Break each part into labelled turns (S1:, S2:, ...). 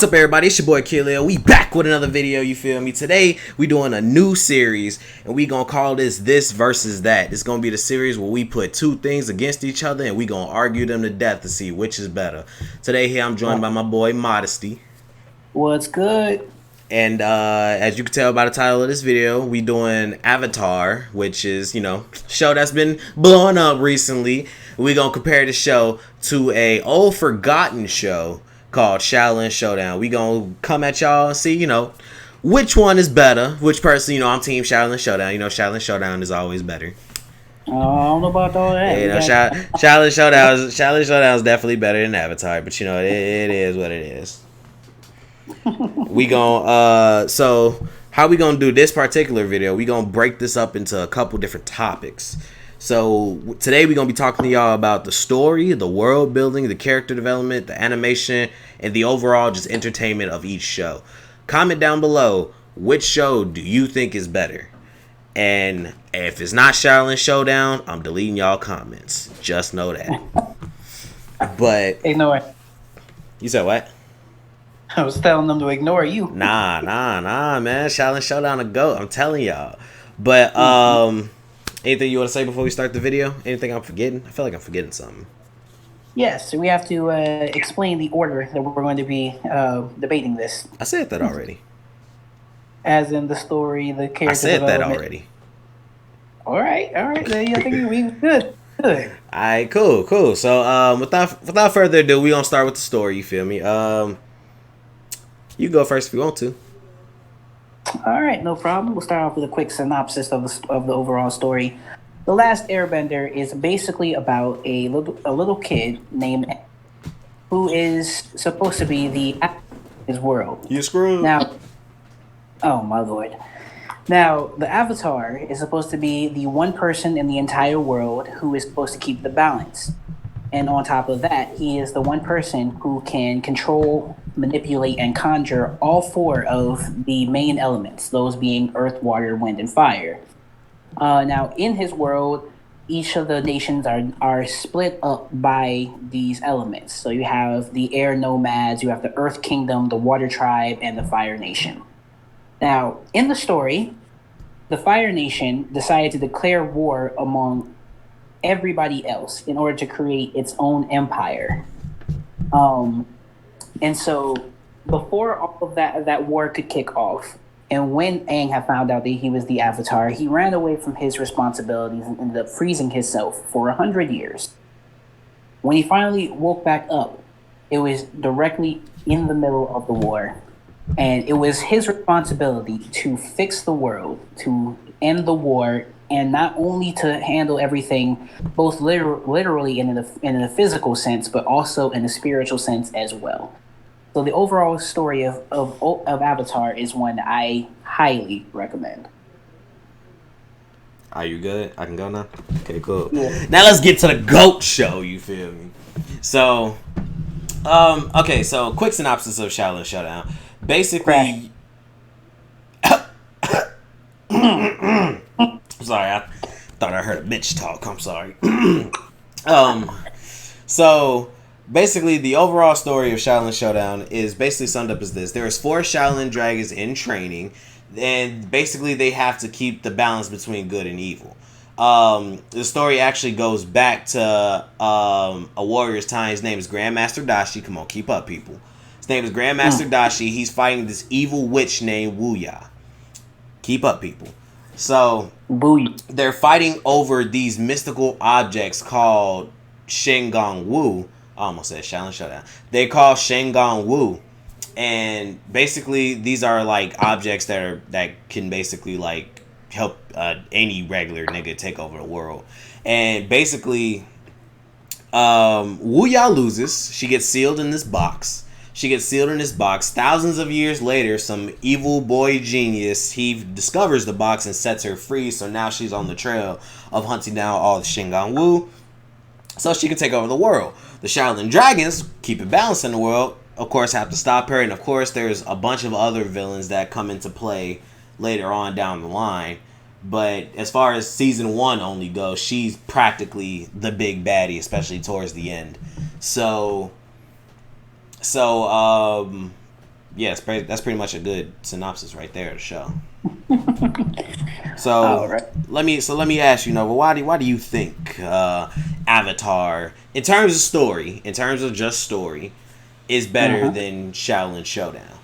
S1: What's up, everybody? It's your boy Khalil. We back with another video, you feel me? Today, we doing a new series, and we gonna call this versus that. It's gonna be the series where we put two things against each other, and we gonna argue them to death to see which is better. Today, here I'm joined by my boy Modesty.
S2: What's good?
S1: And as you can tell by the title of this video, we doing Avatar, which is, show that's been blowing up recently. We gonna compare the show to a old forgotten show called Xiaolin Showdown. We gonna come at y'all and see, which one is better. Which person, I'm Team Xiaolin Showdown. Xiaolin Showdown is always better.
S2: I don't know about all that.
S1: Xiaolin Showdown is definitely better than Avatar, but it is what it is. We gon' so how we gonna do this particular video? We gonna break this up into a couple different topics. So today we're going to be talking to y'all about the story, the world building, the character development, the animation, and the overall just entertainment of each show. Comment down below, which show do you think is better? And if it's not Xiaolin Showdown, I'm deleting y'all comments. Just know that. But
S2: ignore.
S1: You said what?
S2: I was telling them to ignore you.
S1: Nah, man. Xiaolin Showdown a GOAT. I'm telling y'all. But anything you want to say before we start the video? Anything I'm forgetting? I feel like I'm forgetting something.
S2: Yes, we have to explain the order that we're going to be debating this.
S1: I said that already.
S2: As in the story, the character
S1: I said
S2: development.
S1: that already.
S2: All right. Then I think we good.
S1: All right, cool. So without further ado, we gonna start with the story. You feel me? You go first if you want to.
S2: All right, no problem. We'll start off with a quick synopsis of the overall story. The Last Airbender is basically about a little kid named Aang, who is supposed to be the his world.
S1: You screwed.
S2: Now, oh my lord. Now, the Avatar is supposed to be the one person in the entire world who is supposed to keep the balance. And on top of that, he is the one person who can control, manipulate, and conjure all four of the main elements, those being earth, water, wind, and fire. Now, in his world, each of the nations are split up by these elements. So you have the air nomads, you have the earth kingdom, the water tribe, and the fire nation. Now, in the story, the fire nation decided to declare war among everybody else in order to create its own empire. And so before all of that war could kick off, and when Aang had found out that he was the Avatar, he ran away from his responsibilities and ended up freezing himself for 100 years. When he finally woke back up, it was directly in the middle of the war. And it was his responsibility to fix the world, to end the war, and not only to handle everything both literally and in a physical sense, but also in a spiritual sense as well. So the overall story of Avatar is one I highly recommend.
S1: Are you good? I can go now? Okay, cool.
S2: Yeah.
S1: Now let's get to the GOAT show, you feel me? So, okay, so quick synopsis of Xiaolin Showdown. Basically, sorry, I thought I heard a bitch talk. I'm sorry. So basically, the overall story of Xiaolin Showdown is basically summed up as this: there's 4 Xiaolin dragons in training, and basically they have to keep the balance between good and evil. The story actually goes back to a warrior's time. His name is Grandmaster Dashi. Come on, keep up, people. His name is Grandmaster Dashi. He's fighting this evil witch named Wuya. Keep up, people. So they're fighting over these mystical objects called Shengon Wu. I almost said Xiaolin Showdown. They call Shengon Wu, and basically these are like objects that can basically like help any regular nigga take over the world. And basically, Wu Ya loses. She gets sealed in this box. Thousands of years later, some evil boy genius, he discovers the box and sets her free. So now she's on the trail of hunting down all the Shengon Wu, so she can take over the world. The Shaolin Dragons keep it balanced in the world, of course, have to stop her. And of course, there's a bunch of other villains that come into play later on down the line. But as far as season 1 only goes, she's practically the big baddie, especially towards the end. So yeah, that's pretty much a good synopsis right there to show.
S2: All
S1: So
S2: right.
S1: let me ask you, Nova, why do you think Avatar, in terms of story, in terms of just story, is better
S2: Uh-huh.
S1: than Shaolin Showdown?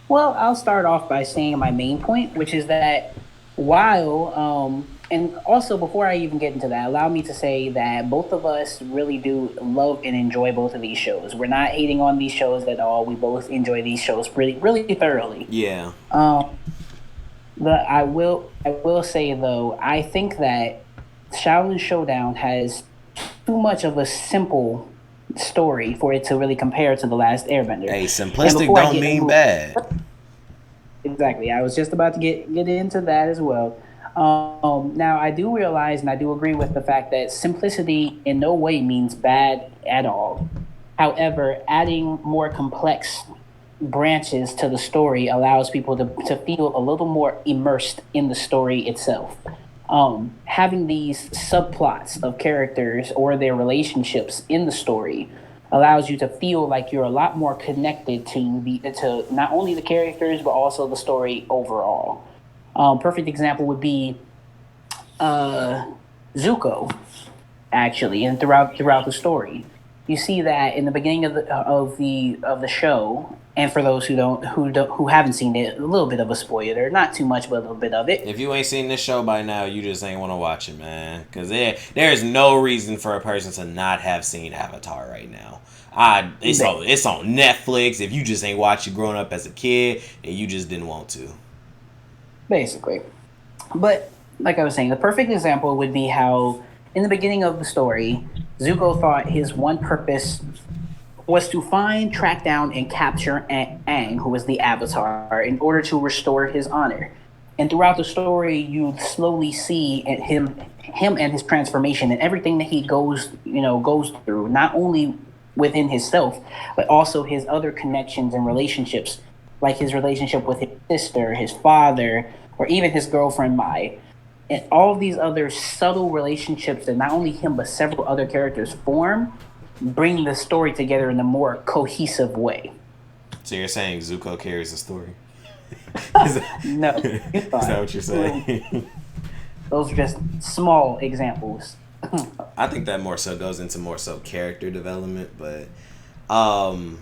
S2: Well, I'll start off by saying my main point, which is that while, and also before I even get into that, allow me to say that both of us really do love and enjoy both of these shows. We're not hating on these shows at all. We both enjoy these shows really thoroughly.
S1: Yeah.
S2: Um, I will say though, I think that Shaolin Showdown has too much of a simple story for it to really compare to the Last Airbender.
S1: Hey,
S2: And
S1: simplistic
S2: before I
S1: don't
S2: get
S1: mean
S2: into
S1: bad.
S2: exactly, I was just about to get into that as well. Now I do realize and I do agree with the fact that simplicity in no way means bad at all. However, adding more complex branches to the story allows people to feel a little more immersed in the story itself. Having these subplots of characters or their relationships in the story allows you to feel like you're a lot more connected to not only the characters but also the story overall. Perfect example would be uh, Zuko actually, and throughout the story. You see that in the beginning of the show, and for those who haven't seen it, a little bit of a spoiler, not too much, but a little bit of it.
S1: If you ain't seen this show by now, you just ain't want to watch it, man. Because there's no reason for a person to not have seen Avatar right now. It's on Netflix. If you just ain't watched it growing up as a kid and you just didn't want to.
S2: Basically. But like I was saying, the perfect example would be how in the beginning of the story, Zuko thought his one purpose was to find, track down, and capture Aang, who was the Avatar, in order to restore his honor. And throughout the story, you slowly see him and his transformation and everything that he goes through, not only within himself, but also his other connections and relationships, like his relationship with his sister, his father, or even his girlfriend Mai. And all of these other subtle relationships that not only him but several other characters form bring the story together in a more cohesive way.
S1: So you're saying Zuko carries the story?
S2: No, you're
S1: Is that
S2: fine.
S1: what you're saying?
S2: Those are just small examples.
S1: I think that more so goes into more so character development, but um,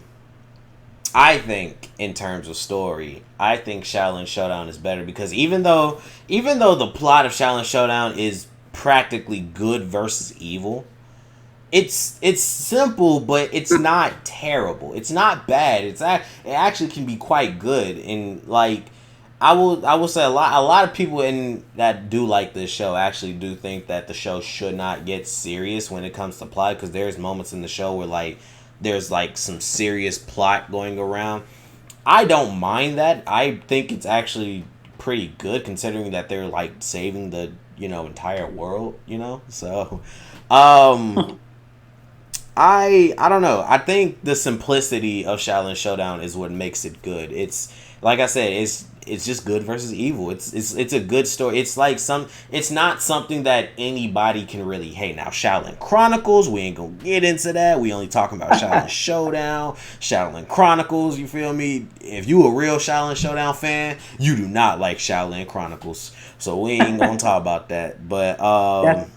S1: I think in terms of story, I think Shaolin Showdown is better because even though the plot of Shaolin Showdown is practically good versus evil, it's simple, but it's not terrible. It's not bad. It actually can be quite good. And like I will say a lot of people in that do like this show actually do think that the show should not get serious when it comes to plot because there's moments in the show where like there's like some serious plot going around. I don't mind that. I think it's actually pretty good considering that they're like saving the entire world. So um I don't know. I think the simplicity of Shaolin Showdown is what makes it good. It's like I said, it's just good versus evil. It's a good story. It's not something that anybody can really hate. Now Shaolin Chronicles, we ain't gonna get into that. We only talking about Shaolin Showdown, Shaolin Chronicles, you feel me? If you a real Shaolin Showdown fan, you do not like Shaolin Chronicles. So we ain't gonna talk about that. But
S2: That's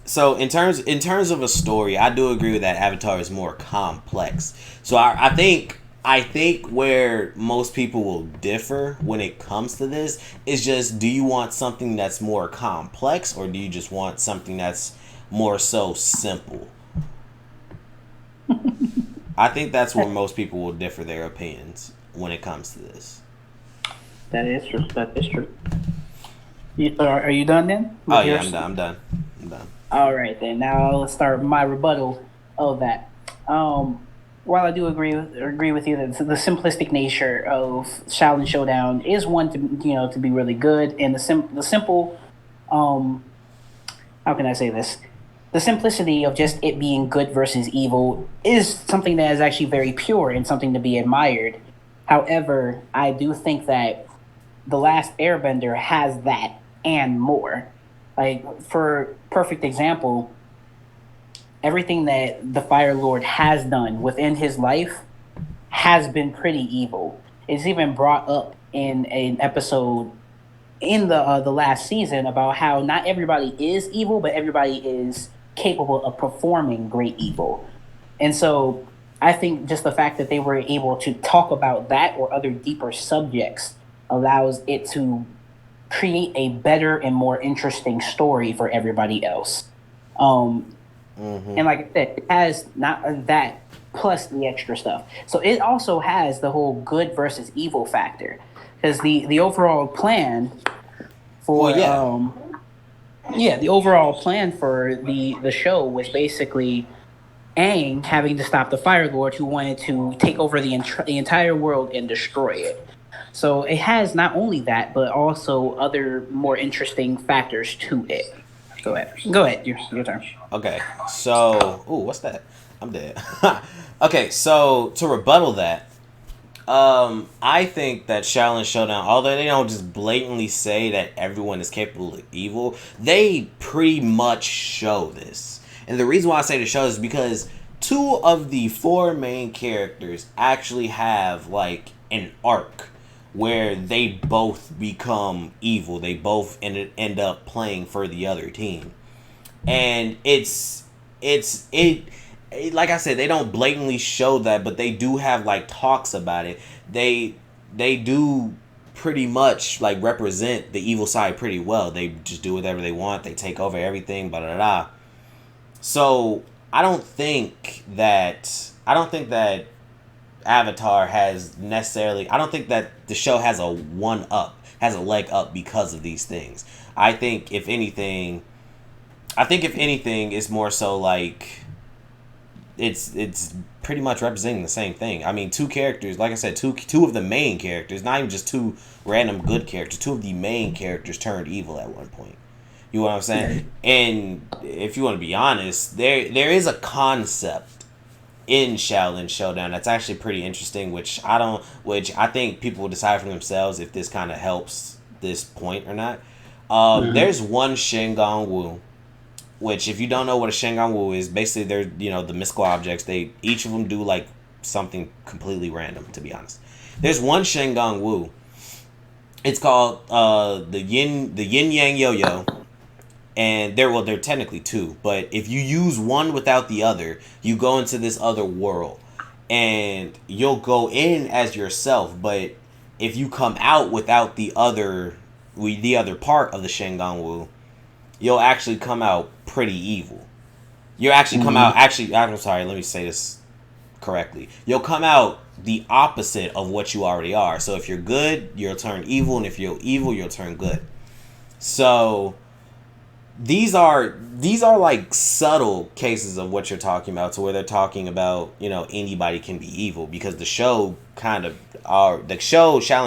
S1: so in terms of a story, I do agree with that. Avatar is more complex. So I think where most people will differ when it comes to this is just, do you want something that's more complex or do you just want something that's more so simple? I think that's where most people will differ their opinions when it comes to this.
S2: that is true. That is true. Are you done then
S1: Oh
S2: with
S1: yeah,
S2: yours?
S1: I'm done. I'm done. I'm done.
S2: All right then. Now let's start my rebuttal of that. Um, while I do agree with you that the simplistic nature of Shaolin Showdown is one to be really good, and the simple um how can I say this? The simplicity of just it being good versus evil is something that is actually very pure and something to be admired. However, I do think that The Last Airbender has that and more. Like, for perfect example, everything that the Fire Lord has done within his life has been pretty evil. It's even brought up in an episode in the last season about how not everybody is evil, but everybody is capable of performing great evil. And so I think just the fact that they were able to talk about that or other deeper subjects allows it to create a better and more interesting story for everybody else. Um,
S1: Mm-hmm.
S2: and like I said, it has not that plus the extra stuff. So it also has the whole good versus evil factor. Because the overall plan
S1: Well,
S2: for
S1: yeah.
S2: yeah, the overall plan for the show was basically Aang having to stop the Fire Lord who wanted to take over the entire world and destroy it. So it has not only that, but also other more interesting factors to it. Go ahead. Go ahead. Your turn.
S1: Okay. So, ooh, what's that? I'm dead. Okay, so to rebuttal that, I think that Shaolin Showdown, although they don't just blatantly say that everyone is capable of evil, they pretty much show this. And the reason why I say the show is because two of the four main characters actually have like an arc where they both become evil. They both end up playing for the other team. And like I said, they don't blatantly show that, but they do have like talks about it. They do pretty much like represent the evil side pretty well. They just do whatever they want. They take over everything. Blah blah blah. So I don't think that Avatar has necessarily. I don't think that the show has has a leg up because of these things. I think if anything, it's more so like it's pretty much representing the same thing. I mean, two characters, like I said, two of the main characters, not even just two random good characters. Two of the main characters turned evil at one point. You know what I'm saying? And if you want to be honest, there is a concept in Shaolin Showdown that's actually pretty interesting, which I think people will decide for themselves if this kind of helps this point or not. There's one Shingon Wu, which if you don't know what a Shingon Wu is, basically they're the mystical objects. They each of them do like something completely random. To be honest, there's one Shingon Wu. It's called the Yin Yang Yo Yo, and they're technically two. But if you use one without the other, you go into this other world, and you'll go in as yourself. But if you come out without the other part of the Shingon Wu, you'll actually come out pretty evil. You actually come out actually. I'm sorry. Let me say this correctly. You'll come out the opposite of what you already are. So if you're good, you'll turn evil, and if you're evil, you'll turn good. So these are like subtle cases of what you're talking about, to where they're talking about anybody can be evil, because the show Shaolin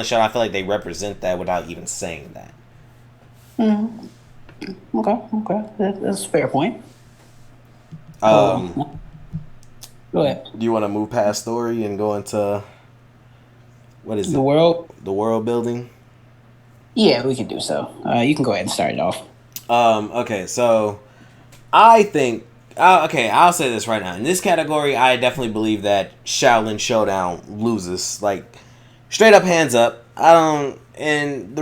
S1: Show, I feel like they represent that without even saying that.
S2: Okay. That's a fair point.
S1: Um,
S2: Go ahead.
S1: do you want to move past story and go into what is
S2: The
S1: it?
S2: world.
S1: The world building.
S2: Yeah, we can do so. You can go ahead and start it off.
S1: Okay, so I think okay, I'll say this right now. In this category, I definitely believe that Shaolin Showdown loses. Like, straight up, hands up. I don't, and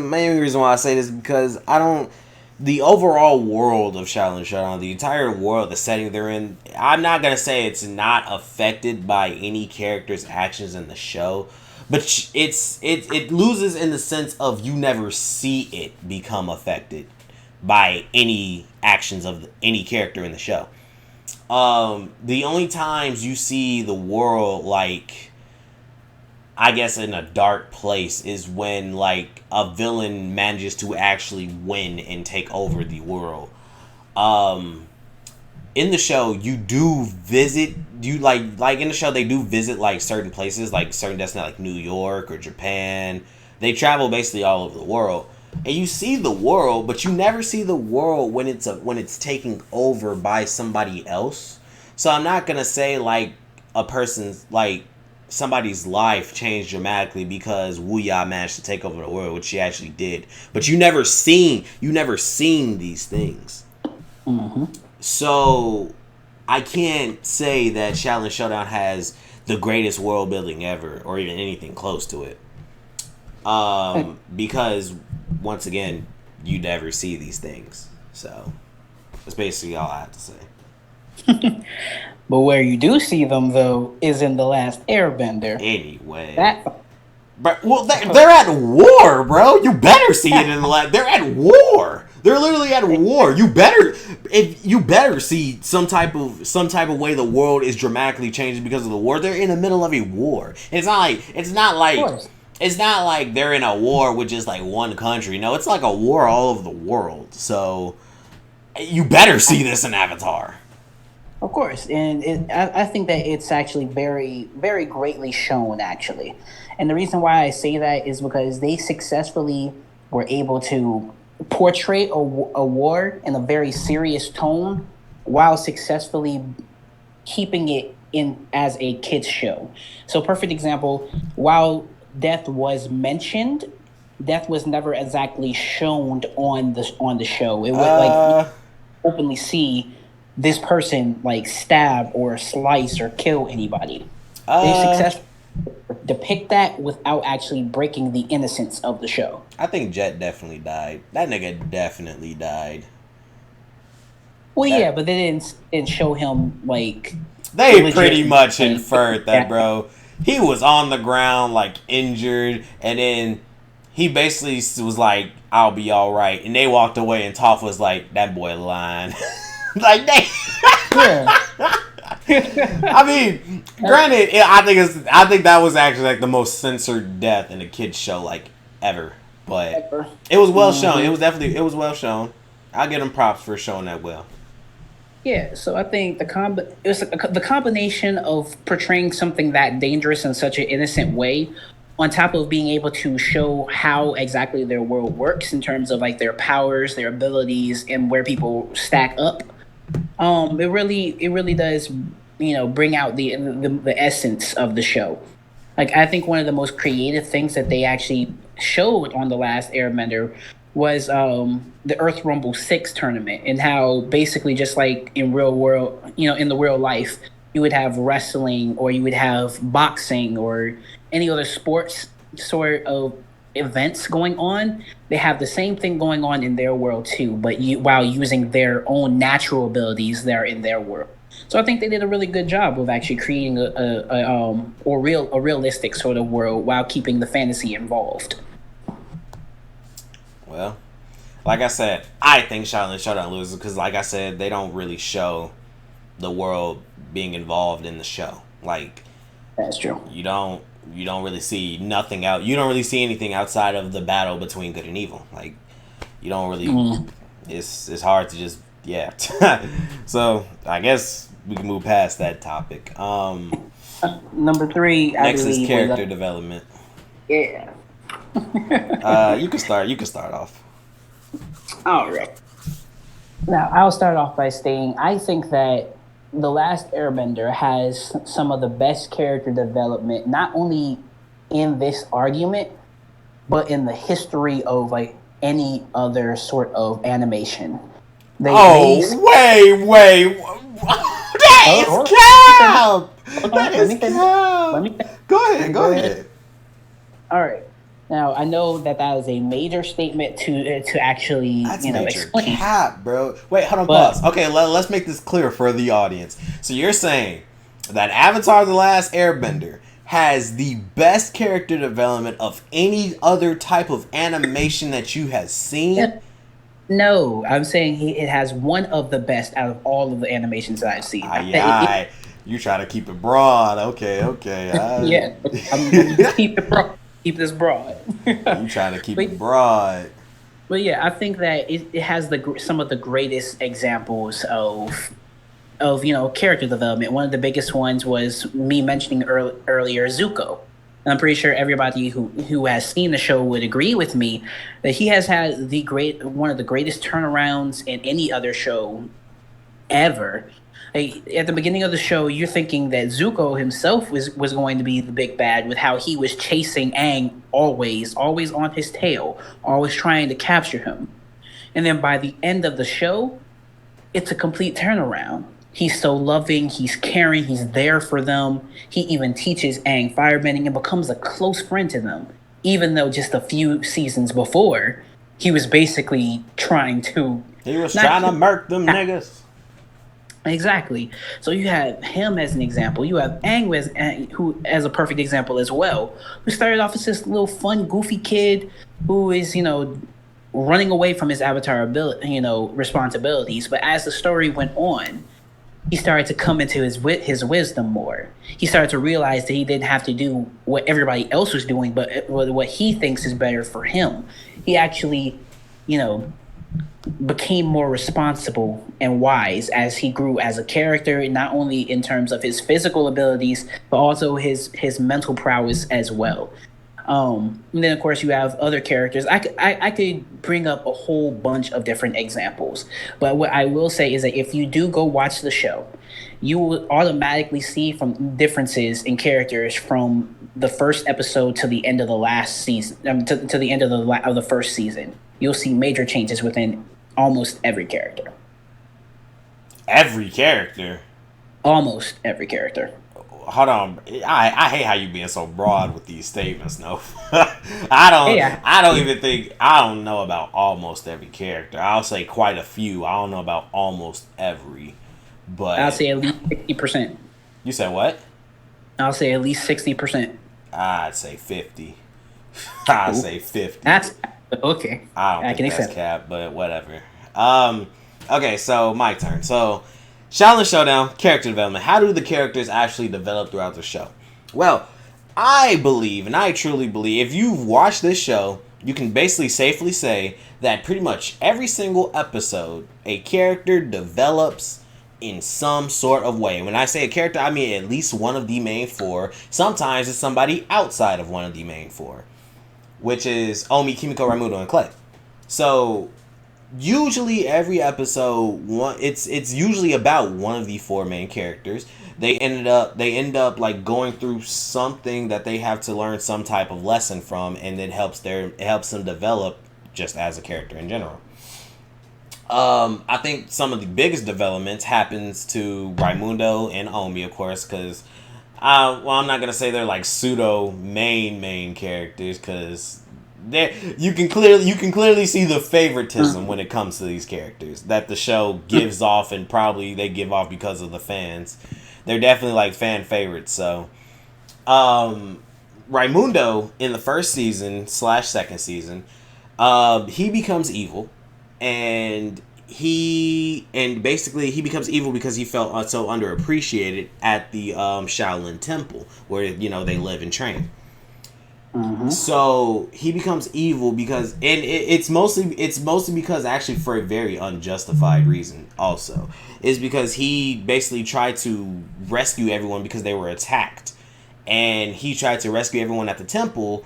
S1: main reason why I say this is because I don't. The overall world of Shaolin Showdown, the entire world, the setting they're in, I'm not gonna say it's not affected by any character's actions in the show, but it loses in the sense of you never see it become affected by any actions of any character in the show. The only times you see the world, like, I guess, in a dark place is when like a villain manages to actually win and take over the world. In the show, you do visit, like in the show they do visit like certain places, like certain destinations, like New York or Japan. They travel basically all over the world, and you see the world, but you never see the world when it's taken over by somebody else. So I'm not gonna say like a person's like somebody's life changed dramatically because Wuya managed to take over the world, which she actually did. But you never seen these things. So I can't say that Shaolin Showdown has the greatest world building ever, or even anything close to it. Because once again, you never see these things. So that's basically all I have to say.
S2: But where you do see them, though, is in the last Airbender.
S1: Anyway,
S2: That
S1: but well, they're at war, bro. You better see it in the last. They're at war. They're literally at war. You better see some type of way the world is dramatically changing because of the war. They're in the middle of a war. It's not like they're in a war with just like one country. No, it's like a war all over the world. So you better see this in Avatar.
S2: Of course, and I think that it's actually very, very greatly shown, actually. And the reason why I say that is because they successfully were able to portray a war in a very serious tone while successfully keeping it in as a kids show. So, perfect example, while death was mentioned, death was never exactly shown on the show. It would like openly see this person like stab or slice or kill anybody. They successfully depict that without actually breaking the innocence of the show.
S1: I think Jet definitely died. That nigga definitely died.
S2: Well, yeah, but they didn't show him like.
S1: They pretty much inferred that, bro. He was on the ground like injured, and then he basically was like, "I'll be all right," and they walked away, and Toph was like, "That boy lying." Like they. Yeah. I mean, granted, I think that was actually like the most censored death in a kids show like ever, but it was well shown. It was well shown. I'll give them props for showing that well.
S2: Yeah, so I think the combination of portraying something that dangerous in such an innocent way, on top of being able to show how exactly their world works in terms of like their powers, their abilities, and where people stack up. It really does, bring out the essence of the show. Like I think one of the most creative things that they actually showed on the last Airbender was the Earth Rumble 6 tournament, and how basically just like in real world, in the real life, you would have wrestling or you would have boxing or any other sports sort of events going on. They have the same thing going on in their world too, but while using their own natural abilities that are in their world. So I think they did a really good job of actually creating a realistic sort of world while keeping the fantasy involved.
S1: Well, like I said, I think Xiaolin Showdown loses because, like I said, they don't really show the world being involved in the show. Like,
S2: that's true.
S1: You don't really see nothing out. You don't really see anything outside of the battle between good and evil. Like, you don't really. It's hard to just So I guess we can move past that topic.
S2: Number 3.
S1: Next is character development.
S2: Yeah.
S1: You can start. You can start off.
S2: All right. Now I'll start off by saying I think that The Last Airbender has some of the best character development, not only in this argument, but in the history of like any other sort of animation.
S1: Wait. That is cap. Go ahead.
S2: All right. Now I know that is a major statement to actually explain.
S1: Cap, bro. Wait, hold on, pause. Okay, let's make this clear for the audience. So you're saying that Avatar: The Last Airbender has the best character development of any other type of animation that you have seen?
S2: No, I'm saying it has one of the best out of all of the animations that I've seen.
S1: You try to keep it broad. Okay.
S2: Yeah, I'm keep it broad. Keep this broad.
S1: You trying to keep it broad.
S2: But yeah, I think that it has some of the greatest examples of character development. One of the biggest ones was me mentioning earlier Zuko. And I'm pretty sure everybody who has seen the show would agree with me that he has had one of the greatest turnarounds in any other show ever. Like, at the beginning of the show, you're thinking that Zuko himself was going to be the big bad with how he was chasing Aang always on his tail, always trying to capture him. And then by the end of the show, it's a complete turnaround. He's so loving, he's caring, he's there for them. He even teaches Aang firebending and becomes a close friend to them. Even though just a few seasons before, he was basically trying to
S1: He was
S2: not
S1: trying to murk them niggas.
S2: exactly. So you have him as an example. You have Aang who as a perfect example as well, who started off as this little fun, goofy kid who is, running away from his avatar ability, responsibilities. But as the story went on, he started to come into his wisdom more. He started to realize that he didn't have to do what everybody else was doing, but what he thinks is better for him. He actually, you know, became more responsible and wise as he grew as a character, not only in terms of his physical abilities, but also his mental prowess as well. And then of course you have other characters. I could bring up a whole bunch of different examples, but what I will say is that if you do go watch the show, you will automatically see from differences in characters from the first episode to the end of the last season, to the end of the first season. You'll see major changes within almost every character.
S1: Every character.
S2: Almost every character.
S1: Hold on, I hate how you being so broad with these statements. No,
S2: Yeah.
S1: I don't even think I don't know about almost every character. I'll say quite a few. I don't know about almost every, but
S2: I'll say at least 60%.
S1: You said what?
S2: I'll say at least 60%.
S1: I'd say 50. I'd say 50.
S2: That's okay.
S1: I don't think that's cap, but whatever. Okay, so my turn. So Xiaolin Showdown, character development. How do the characters actually develop throughout the show? Well, I believe, and I truly believe, if you've watched this show, you can basically safely say that pretty much every single episode, a character develops in some sort of way. When I say a character, I mean at least one of the main four. Sometimes it's somebody outside of one of the main four, which is Omi, Kimiko, Raimundo, and Clay. So usually every episode, it's usually about one of the four main characters. They end up like going through something that they have to learn some type of lesson from, and it helps them develop just as a character in general. I think some of the biggest developments happens to Raimundo and Omi, of course, because I'm not gonna say they're like pseudo main characters, because you can clearly see the favoritism when it comes to these characters that the show gives off, and probably they give off because of the fans. They're definitely like fan favorites. So, Raimundo in the first season / second season, he becomes evil, and basically he becomes evil because he felt so underappreciated at the Shaolin Temple where they live and train. Mm-hmm. So he becomes evil because, and it's mostly because, actually, for a very unjustified reason. Also, is because he basically tried to rescue everyone because they were attacked, and he tried to rescue everyone at the temple,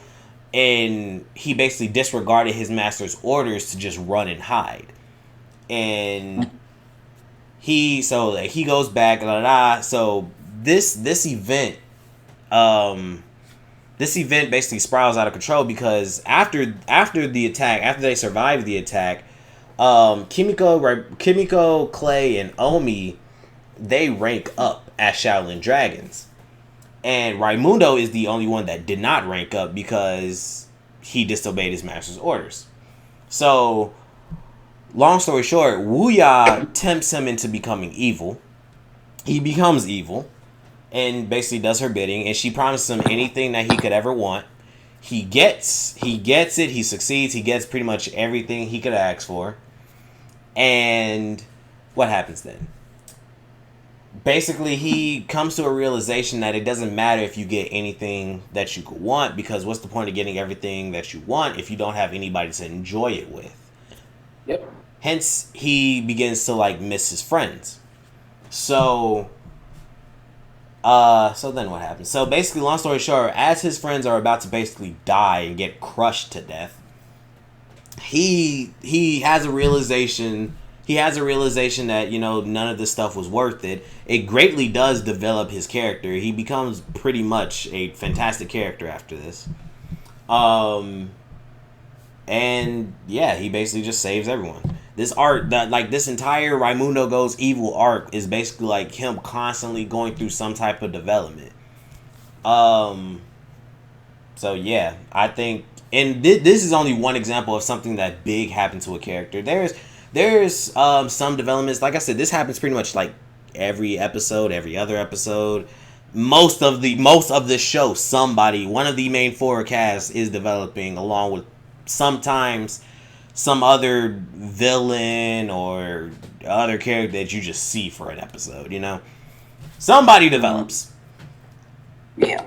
S1: and he basically disregarded his master's orders to just run and hide, and he goes back. So this event. This event basically spirals out of control because after the attack, after they survive the attack, Kimiko, Clay, and Omi, they rank up as Shaolin Dragons, and Raimundo is the only one that did not rank up because he disobeyed his master's orders. So, long story short, Wuya tempts him into becoming evil. He becomes evil and basically does her bidding, and she promises him anything that he could ever want. He gets it, he succeeds, he gets pretty much everything he could ask for. And what happens then? Basically, he comes to a realization that it doesn't matter if you get anything that you could want, because what's the point of getting everything that you want if you don't have anybody to enjoy it with?
S2: Yep.
S1: Hence, he begins to miss his friends. So then what happens? So basically, long story short, as his friends are about to basically die and get crushed to death, he has a realization. He has a realization that none of this stuff was worth it. It greatly does develop his character. He becomes pretty much a fantastic character after this. And yeah, he basically just saves everyone. This arc, that like this entire Raimundo Goes Evil arc is basically like him constantly going through some type of development. So yeah, I think, and this is only one example of something that big happened to a character. There's some developments. Like I said, this happens pretty much like every episode, every other episode. Most of the show, somebody, one of the main four casts is developing along with sometimes some other villain or other character that you just see for an episode. You know, somebody develops.
S2: Yeah.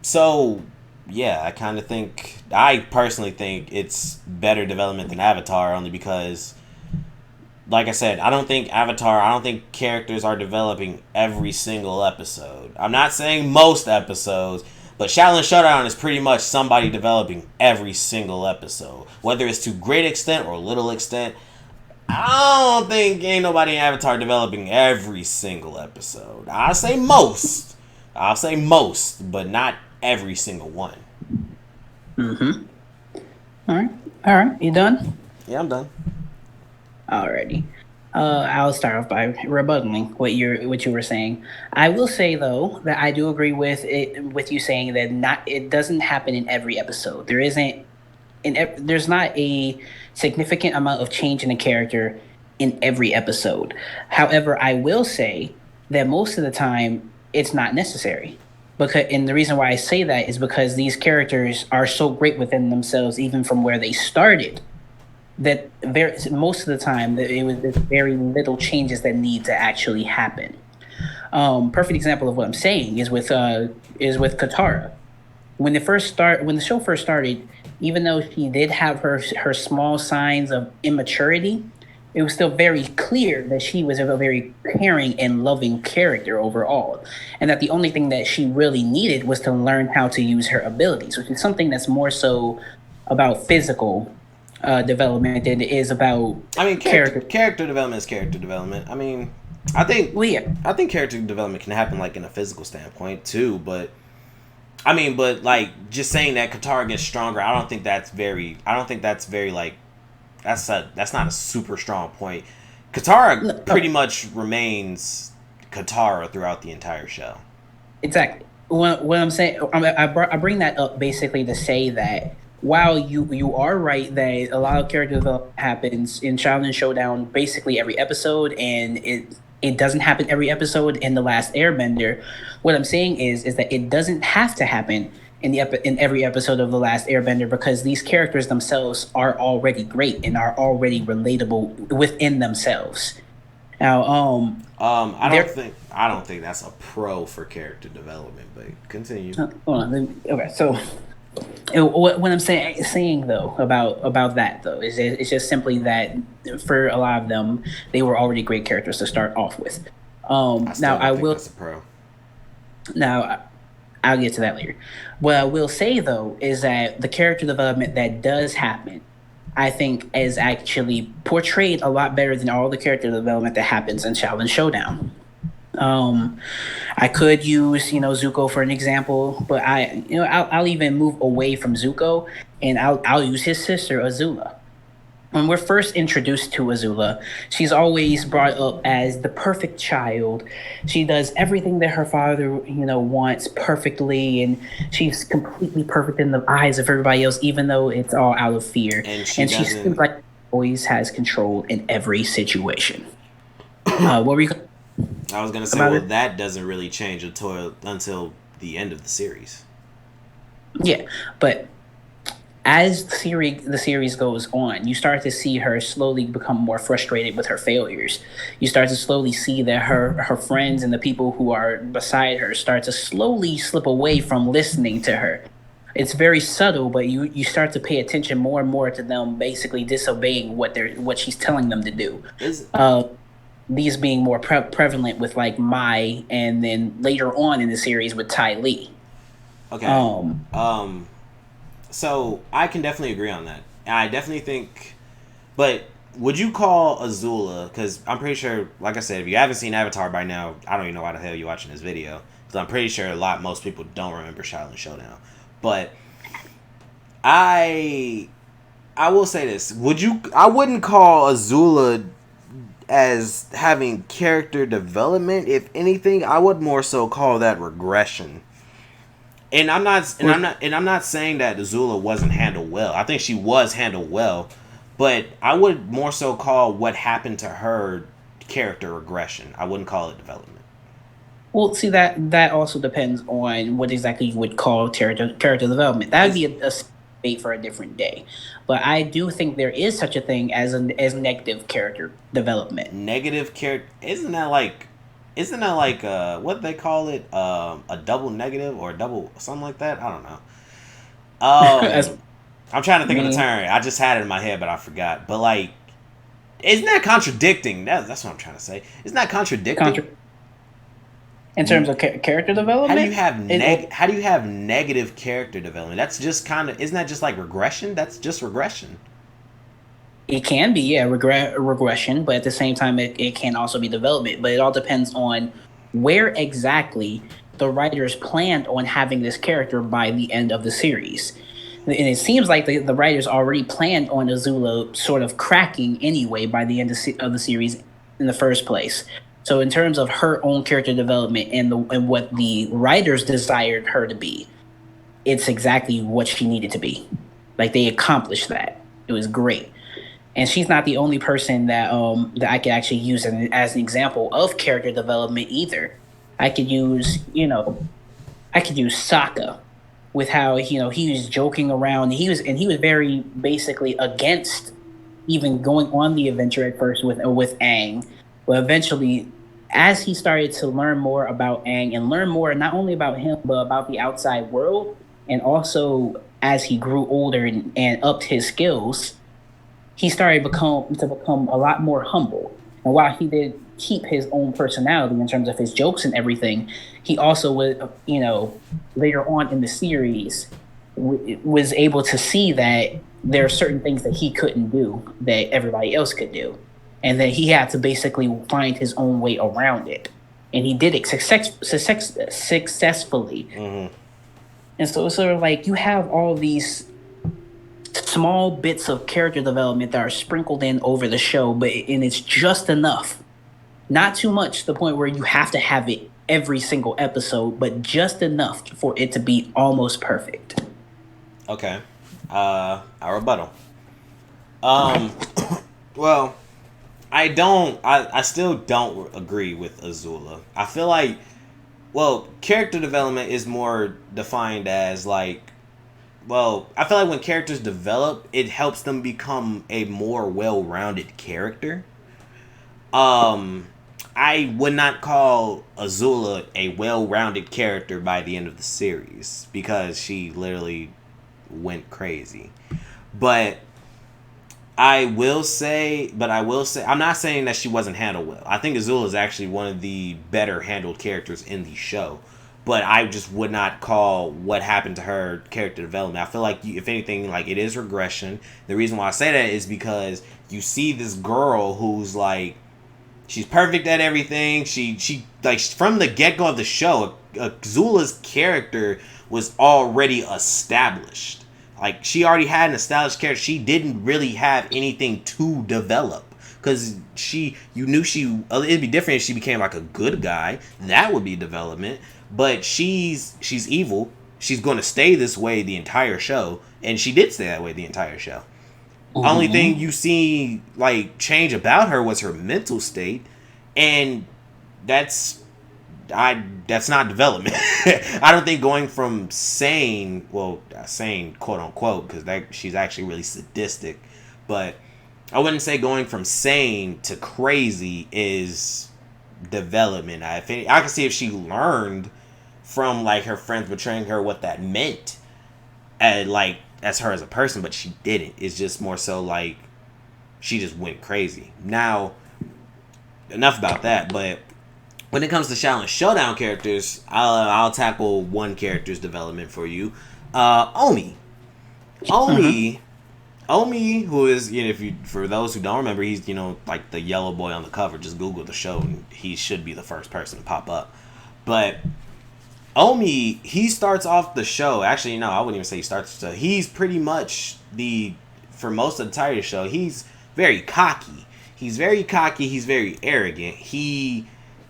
S1: So yeah, I personally think it's better development than Avatar, only because, like I said, I don't think characters are developing every single episode. I'm not saying most episodes, but Xiaolin Showdown is pretty much somebody developing every single episode, whether it's to great extent or little extent. I don't think ain't nobody in Avatar developing every single episode. I'll say most, but not every single one.
S2: Mm-hmm. All right. You done?
S1: Yeah, I'm done.
S2: Alrighty. I'll start off by rebutting what you were saying. I will say though that I do agree with you saying that it doesn't happen in every episode. There's not a significant amount of change in a character in every episode. However, I will say that most of the time it's not necessary. And the reason why I say that is because these characters are so great within themselves, even from where they started, that most of the time there's very little changes that need to actually happen. Perfect example of what I'm saying is with Katara. When the show first started, even though she did have her small signs of immaturity, it was still very clear that she was a very caring and loving character overall, and that the only thing that she really needed was to learn how to use her abilities, which is something that's more so about physical development than it is about.
S1: I mean, character development is character development. I mean, I think character development can happen like in a physical standpoint too, but like just saying that Katara gets stronger, I don't think that's very like that's not a super strong point. Katara pretty much remains Katara throughout the entire show.
S2: Exactly. What I'm saying, I bring that up basically to say that while you are right that a lot of character development happens in Xiaolin Showdown basically every episode, and it doesn't happen every episode in The Last Airbender. What I'm saying is that it doesn't have to happen in every episode of The Last Airbender, because these characters themselves are already great and are already relatable within themselves. Now,
S1: I don't think that's a pro for character development, but continue.
S2: Hold on. Okay, so what I'm saying though about that though is it's just simply that for a lot of them they were already great characters to start off with. I will. That's a pro. Now, I'll get to that later. What I will say though is that the character development that does happen, I think, is actually portrayed a lot better than all the character development that happens in Xiaolin Showdown. I could use Zuko for an example, but I'll even move away from Zuko, and I'll use his sister Azula. When we're first introduced to Azula, she's always brought up as the perfect child. She does everything that her father, wants perfectly, and she's completely perfect in the eyes of everybody else, even though it's all out of fear. And she seems like always has control in every situation. What were you?
S1: I was gonna say, that doesn't really change until the end of the series.
S2: Yeah, but as the series goes on, you start to see her slowly become more frustrated with her failures. You start to slowly see that her friends and the people who are beside her start to slowly slip away from listening to her. It's very subtle, but you start to pay attention more and more to them basically disobeying what she's telling them to do. These being more prevalent with like Mai, and then later on in the series with Ty Lee.
S1: Okay. So I can definitely agree on that. I definitely think, but would you call Azula? Because I'm pretty sure, like I said, if you haven't seen Avatar by now, I don't even know why the hell you're watching this video. Because I'm pretty sure most people don't remember Xiaolin Showdown. But I I will say this: I wouldn't call Azula as having character development. If anything, I would more so call that regression. I'm not saying that Azula wasn't handled well. I think she was handled well, but I would more so call what happened to her character regression. I wouldn't call it development.
S2: Well, see that also depends on what exactly you would call character development. That would
S1: It's
S2: be a debate for a different day. But I do think there is such a thing as negative character development.
S1: negative character. Isn't that like what they call it, a double negative or a double something like that? I don't know.
S2: As
S1: I'm trying to
S2: I
S1: think of the
S2: mean,
S1: term. I just had it in my head, but I forgot. But like, isn't that contradicting? That's what I'm trying to say. Isn't that contradicting?
S2: contra- in terms of character
S1: How do you
S2: development,
S1: have
S2: it
S1: how do you have negative character development? That's just kind of, isn't that just like regression? That's just regression.
S2: it can be, yeah, regression, but at the same time, it can also be development. But it all depends on where exactly the writers planned on having this character by the end of the series. And it seems like the writers already planned on Azula sort of cracking anyway by the end of the series in the first place. So in terms of her own character development and what the writers desired her to be, it's exactly what she needed to be. Like they accomplished that. It was great. And she's not the only person that I could actually use as an example of character development either. I could use, I could use Sokka with how he was joking around. He was very basically against even going on the adventure at first with Aang, but eventually, as he started to learn more about Aang and learn more not only about him but about the outside world, and also as he grew older and upped his skills, he started become a lot more humble. And while he did keep his own personality in terms of his jokes and everything, he also was, later on in the series, was able to see that there are certain things that he couldn't do that everybody else could do, and that he had to basically find his own way around it. And he did it successfully.
S1: Mm-hmm.
S2: And so it's sort of like you have all these small bits of character development that are sprinkled in over the show, and it's just enough. Not too much to the point where you have to have it every single episode, but just enough for it to be almost perfect.
S1: Okay. I rebuttal. Um. Well, I still don't agree with Azula. I feel like, well, character development is more defined as like, well, I feel like when characters develop, it helps them become a more well-rounded character. Um, I would not call Azula a well-rounded character by the end of the series because she literally went crazy. But I will say, I'm not saying that she wasn't handled well. I think Azula is actually one of the better handled characters in the show. But I just would not call what happened to her character development. I feel like, if anything, like it is regression. The reason why I say that is because you see this girl who's like, she's perfect at everything. She like from the get go of the show, Azula's character was already established. Like she already had an established character. She didn't really have anything to develop. Cause you knew it'd be different if she became like a good guy. That would be development. But she's evil. She's going to stay this way the entire show, and she did stay that way the entire show.
S2: Mm-hmm.
S1: Only thing you see like change about her was her mental state, and that's not development. I don't think going from sane, sane quote unquote, because she's actually really sadistic, but I wouldn't say going from sane to crazy is development. I can see if she learned from like her friends betraying her what that meant, like as her as a person, but she didn't. It's just more so like she just went crazy. Now, enough about that. But when it comes to Showdown characters, I'll tackle one character's development for you. Omi. Omi. Omi, who is, for those who don't remember, he's, like the yellow boy on the cover. Just Google the show and he should be the first person to pop up. But Omi, he starts off the show. Actually, no, I wouldn't even say he starts the show. He's pretty much the for most of the entire show, he's very cocky. He's very cocky. He's very arrogant. He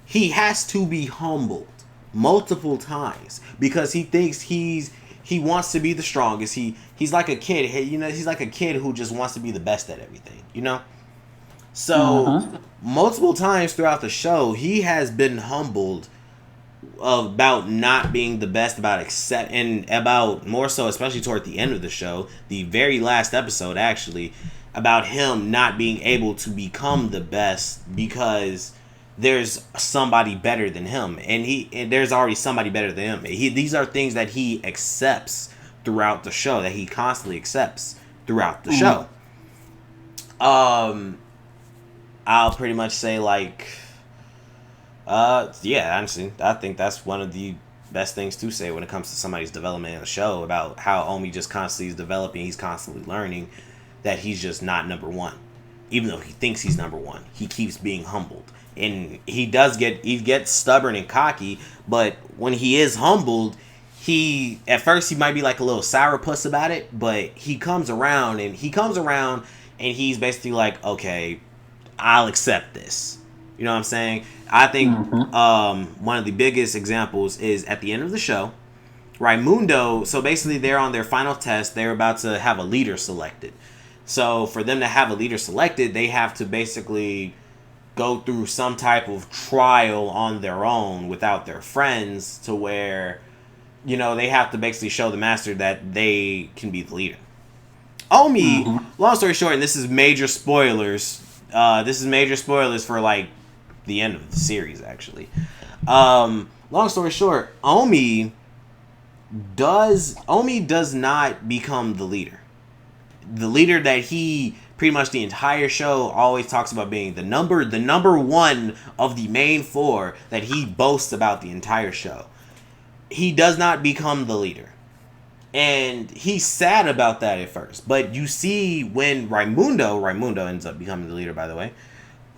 S1: has to be humbled multiple times because he thinks he wants to be the strongest. He's like a kid. He's like a kid who just wants to be the best at everything. So multiple times throughout the show, he has been humbled about not being the best, about more so, especially toward the end of the show, the very last episode actually, about him not being able to become the best because there's somebody better than him, and there's already somebody better than him. These are things that he accepts throughout the show, that he constantly accepts throughout the show. I'll pretty much say honestly, I think that's one of the best things to say when it comes to somebody's development in the show, about how Omi just constantly is developing, he's constantly learning, that he's just not number one. Even though he thinks he's number one, he keeps being humbled. And he gets stubborn and cocky, but when he is humbled, at first he might be like a little sourpuss about it, but he comes around and he's basically like, okay, I'll accept this. You know what I'm saying? I think one of the biggest examples is at the end of the show, Raimundo. So basically they're on their final test. They're about to have a leader selected. So for them to have a leader selected, they have to basically go through some type of trial on their own without their friends, to where, they have to basically show the master that they can be the leader. Omi, long story short, and this is major spoilers. This is major spoilers for the end of the series, actually. Long story short, Omi does not become the leader. The leader that he pretty much the entire show always talks about being the number one of the main four, that he boasts about the entire show. He does not become the leader. And he's sad about that at first. But you see when Raimundo ends up becoming the leader, by the way.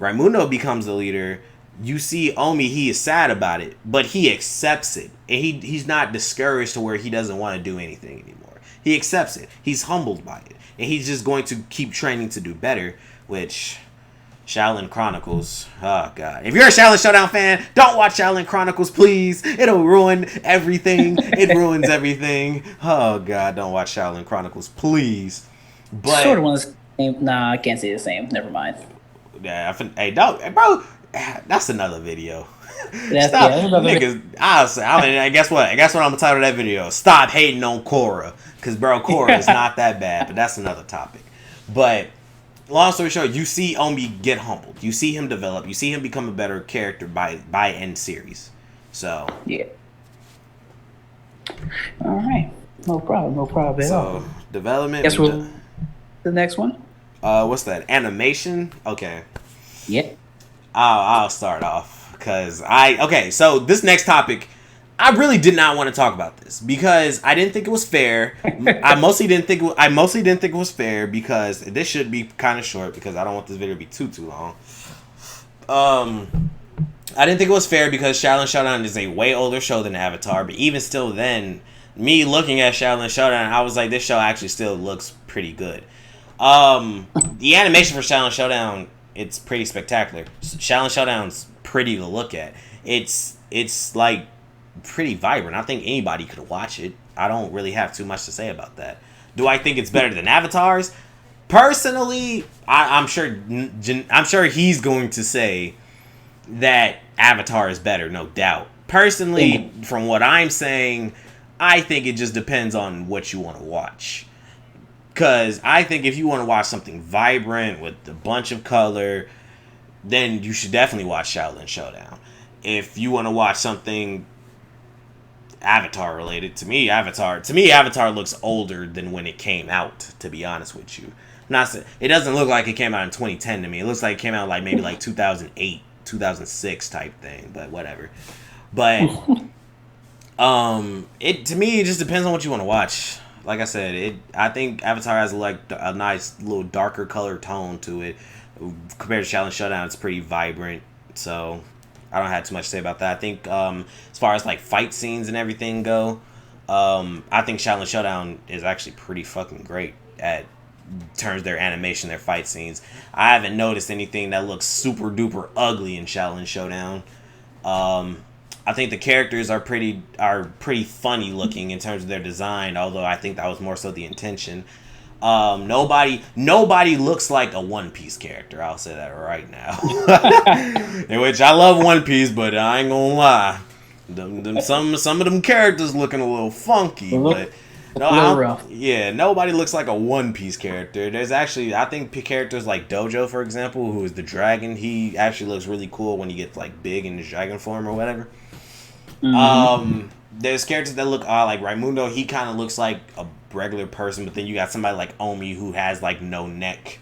S1: Raimundo becomes the leader. You see Omi, he is sad about it, but he accepts it. And he's not discouraged to where he doesn't want to do anything anymore. He accepts it. He's humbled by it. And he's just going to keep training to do better, which Xiaolin Chronicles, oh god. If you're a Xiaolin Showdown fan, don't watch Xiaolin Chronicles, please. It'll ruin everything. It ruins everything. Oh god, don't watch Xiaolin Chronicles, please. But
S2: sort of one of the same. Nah, I can't say the same. Never mind.
S1: Yeah, bro, that's another video.
S2: Stop,
S1: niggas. I guess what I'm gonna title that video. Stop hating on Korra, because bro, Korra is not that bad, but that's another topic. But long story short, you see Omi get humbled. You see him develop. You see him become a better character by end series. So
S2: yeah. All right, no problem.
S1: So development.
S2: Guess what? The next one.
S1: What's that? Animation. Okay.
S2: Yeah.
S1: I'll start off. So this next topic, I really did not want to talk about this because I didn't think it was fair. I mostly didn't think it was fair because this should be kind of short because I don't want this video to be too long. I didn't think it was fair because Xiaolin Showdown is a way older show than Avatar, but even still then, me looking at Xiaolin Showdown, I was like, this show actually still looks pretty good. The animation for Xiaolin Showdown, it's pretty spectacular. Xiaolin Showdown's pretty to look at. It's like pretty vibrant. I think anybody could watch it. I don't really have too much to say about that. Do I think it's better than Avatar's? Personally, I'm sure he's going to say that Avatar is better, no doubt. Personally, from what I'm saying, I think it just depends on what you want to watch. Because I think if you want to watch something vibrant with a bunch of color, then you should definitely watch Xiaolin Showdown. If you want to watch something Avatar related, to me Avatar looks older than when it came out, to be honest with you. It doesn't look like it came out in 2010 to me. It looks like it came out maybe 2008, 2006 type thing, but whatever. But to me it just depends on what you want to watch. Like I said, I think Avatar has a nice little darker color tone to it. Compared to Xiaolin Showdown, it's pretty vibrant. So I don't have too much to say about that. I think as far as fight scenes and everything go, I think Xiaolin Showdown is actually pretty fucking great at terms of their animation, their fight scenes. I haven't noticed anything that looks super duper ugly in Xiaolin Showdown. I think the characters are pretty funny looking in terms of their design, although I think that was more so the intention. Nobody looks like a One Piece character. I'll say that right now. In which I love One Piece, but I ain't gonna lie, some of them characters looking a little funky, but. No, yeah, nobody looks like a One Piece character. There's actually, I think characters like Dojo, for example, who is the dragon, he actually looks really cool when he gets like big in his dragon form or whatever. There's characters that look odd, like Raimundo. He kind of looks like a regular person, but then you got somebody like Omi who has like no neck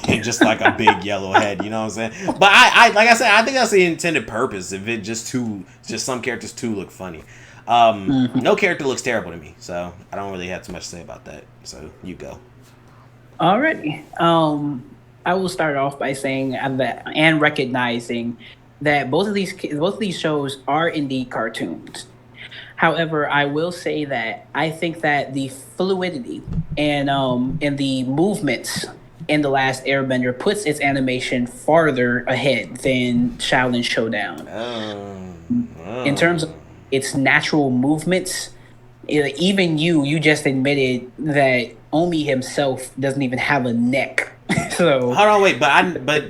S1: and just like a big yellow head. You know what I'm saying? But I like I said, I think that's the intended purpose. If it just some characters too look funny. No character looks terrible to me, so I don't really have too much to say about that. So you go.
S2: Alrighty. I will start off by saying that and recognizing that both of these shows are indeed cartoons. However, I will say that I think that the fluidity and the movements in The Last Airbender puts its animation farther ahead than Shaolin Showdown. In terms of its natural movements, even you just admitted that Omi himself doesn't even have a neck. So
S1: hold on, wait, but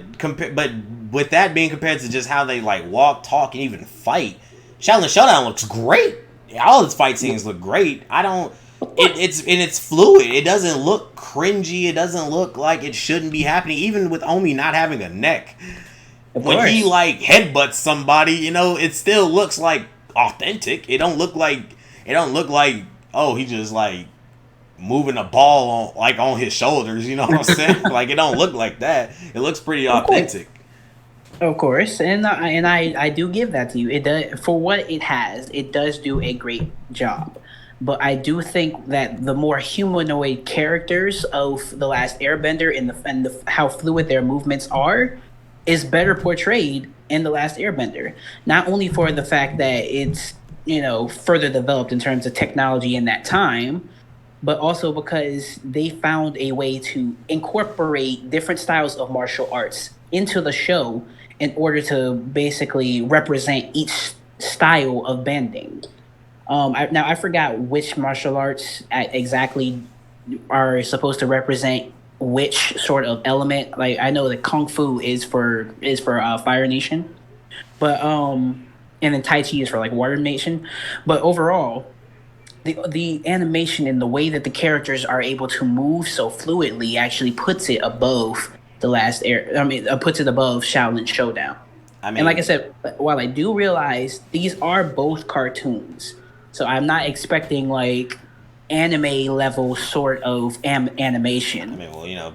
S1: with that being compared to just how they like walk, talk, and even fight, Shaolin Showdown looks great. All its fight scenes look great. It's fluid. It doesn't look cringy. It doesn't look like it shouldn't be happening. Even with Omi not having a neck, when he like headbutts somebody, it still looks like authentic. It don't look like oh, he just like moving a ball on his shoulders. You know what I'm saying? Like it don't look like that. It looks pretty authentic.
S2: Of course, and I do give that to you. It does, for what it has. It does do a great job, but I do think that the more humanoid characters of The Last Airbender and how fluid their movements are is better portrayed in The Last Airbender. Not only for the fact that it's further developed in terms of technology in that time, but also because they found a way to incorporate different styles of martial arts into the show in order to basically represent each style of bending. I forgot which martial arts exactly are supposed to represent which sort of element. Like I know that Kung Fu is for Fire Nation, but and then Tai Chi is for like Water Nation. But overall, the animation and the way that the characters are able to move so fluidly actually puts it above puts it above Shaolin Showdown. And like I said, while I do realize these are both cartoons, so I'm not expecting like anime level sort of animation.